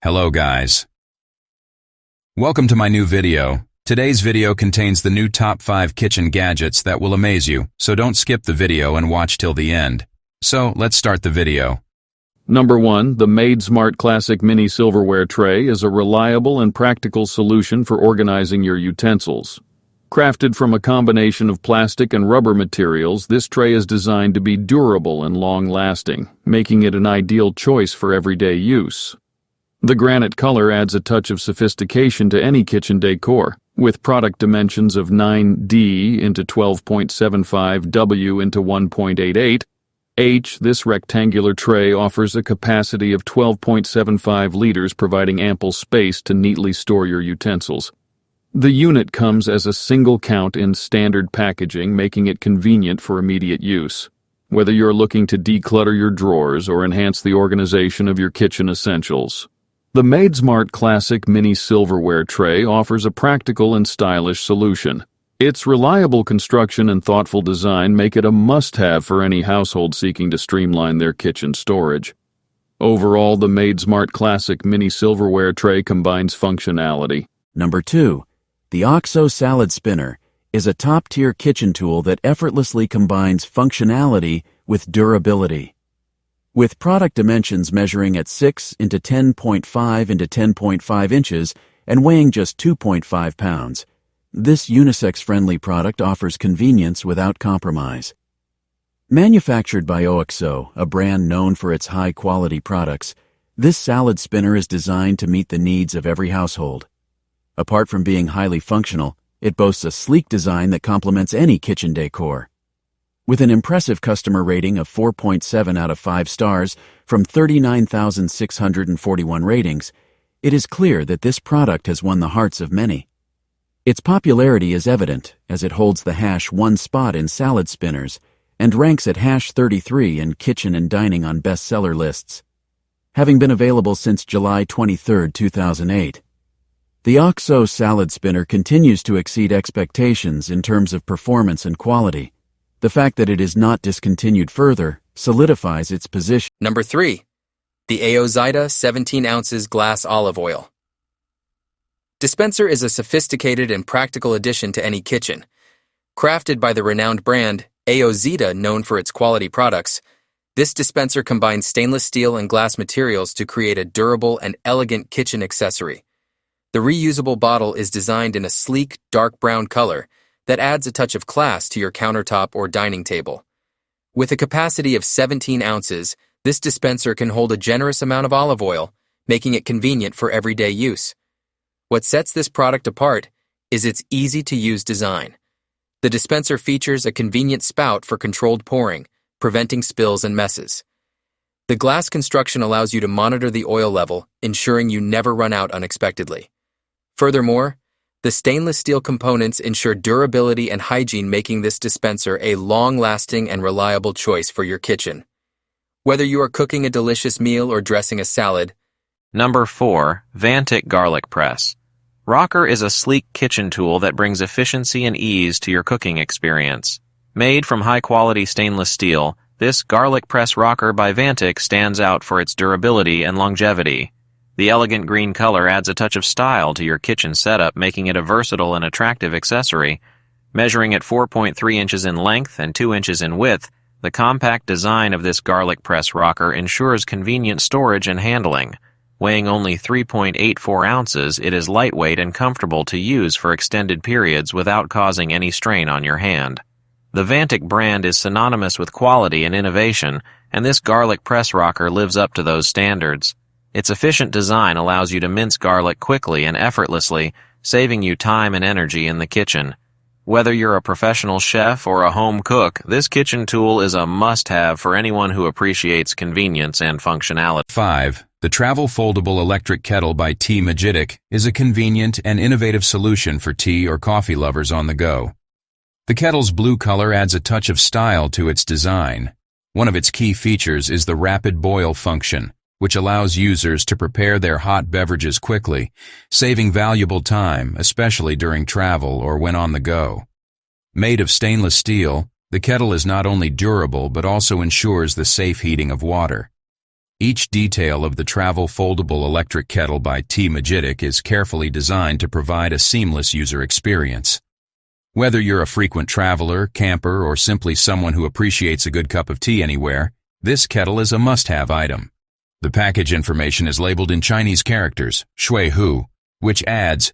Hello guys. Welcome to my new video. Today's video contains the new top 5 kitchen gadgets that will amaze you, so don't skip the video and watch till the end. So, let's start the video. Number 1, the Maid Smart Classic Mini silverware tray is a reliable and practical solution for organizing your utensils. Crafted from a combination of plastic and rubber materials, this tray is designed to be durable and long-lasting, making it an ideal choice for everyday use. The granite color adds a touch of sophistication to any kitchen decor. With product dimensions of 9D into 12.75 W into 1.88 H, this rectangular tray offers a capacity of 12.75 liters, providing ample space to neatly store your utensils. The unit comes as a single count in standard packaging, making it convenient for immediate use. Whether you're looking to declutter your drawers or enhance the organization of your kitchen essentials, the Maid Smart Classic Mini silverware tray offers a practical and stylish solution. Its reliable construction and thoughtful design make it a must-have for any household seeking to streamline their kitchen storage. Overall, the Maid Smart Classic Mini silverware tray combines functionality. Number 2. The Oxo Salad Spinner is a top-tier kitchen tool that effortlessly combines functionality with durability. With product dimensions measuring at 6 into 10.5 into 10.5 inches and weighing just 2.5 pounds, this unisex-friendly product offers convenience without compromise. Manufactured by Oxo, a brand known for its high-quality products, this salad spinner is designed to meet the needs of every household. Apart from being highly functional, it boasts a sleek design that complements any kitchen decor. With an impressive customer rating of 4.7 out of 5 stars from 39,641 ratings, it is clear that this product has won the hearts of many. Its popularity is evident as it holds the #1 spot in salad spinners and ranks at #33 in kitchen and dining on bestseller lists. Having been available since July 23, 2008, the Oxo Salad Spinner continues to exceed expectations in terms of performance and quality. The fact that it is not discontinued further solidifies its position. Number 3. The Zita 17 ounces glass olive oil. Dispenser is a sophisticated and practical addition to any kitchen. Crafted by the renowned brand Zita, known for its quality products, this dispenser combines stainless steel and glass materials to create a durable and elegant kitchen accessory. The reusable bottle is designed in a sleek, dark brown color that adds a touch of class to your countertop or dining table. With a capacity of 17 ounces, this dispenser can hold a generous amount of olive oil, making it convenient for everyday use. What sets this product apart is its easy-to-use design. The dispenser features a convenient spout for controlled pouring, preventing spills and messes. The glass construction allows you to monitor the oil level, ensuring you never run out unexpectedly. Furthermore, the stainless steel components ensure durability and hygiene, making this dispenser a long-lasting and reliable choice for your kitchen. Whether you are cooking a delicious meal or dressing a salad. Number 4. Vantic Garlic Press. Rocker is a sleek kitchen tool that brings efficiency and ease to your cooking experience. Made from high-quality stainless steel, this garlic press rocker by Vantic stands out for its durability and longevity. The elegant green color adds a touch of style to your kitchen setup, making it a versatile and attractive accessory. Measuring at 4.3 inches in length and 2 inches in width, the compact design of this garlic press rocker ensures convenient storage and handling. Weighing only 3.84 ounces, it is lightweight and comfortable to use for extended periods without causing any strain on your hand. The Vantic brand is synonymous with quality and innovation, and this garlic press rocker lives up to those standards. Its efficient design allows you to mince garlic quickly and effortlessly, saving you time and energy in the kitchen. Whether you're a professional chef or a home cook, this kitchen tool is a must-have for anyone who appreciates convenience and functionality. 5. The Travel Foldable Electric Kettle by Maggitic is a convenient and innovative solution for tea or coffee lovers on the go. The kettle's blue color adds a touch of style to its design. One of its key features is the rapid boil function, which allows users to prepare their hot beverages quickly, saving valuable time, especially during travel or when on the go. Made of stainless steel, the kettle is not only durable but also ensures the safe heating of water. Each detail of the travel foldable electric kettle by T Magitic is carefully designed to provide a seamless user experience. Whether you're a frequent traveler, camper, or simply someone who appreciates a good cup of tea anywhere, this kettle is a must-have item. The package information is labeled in Chinese characters, shui hu, which adds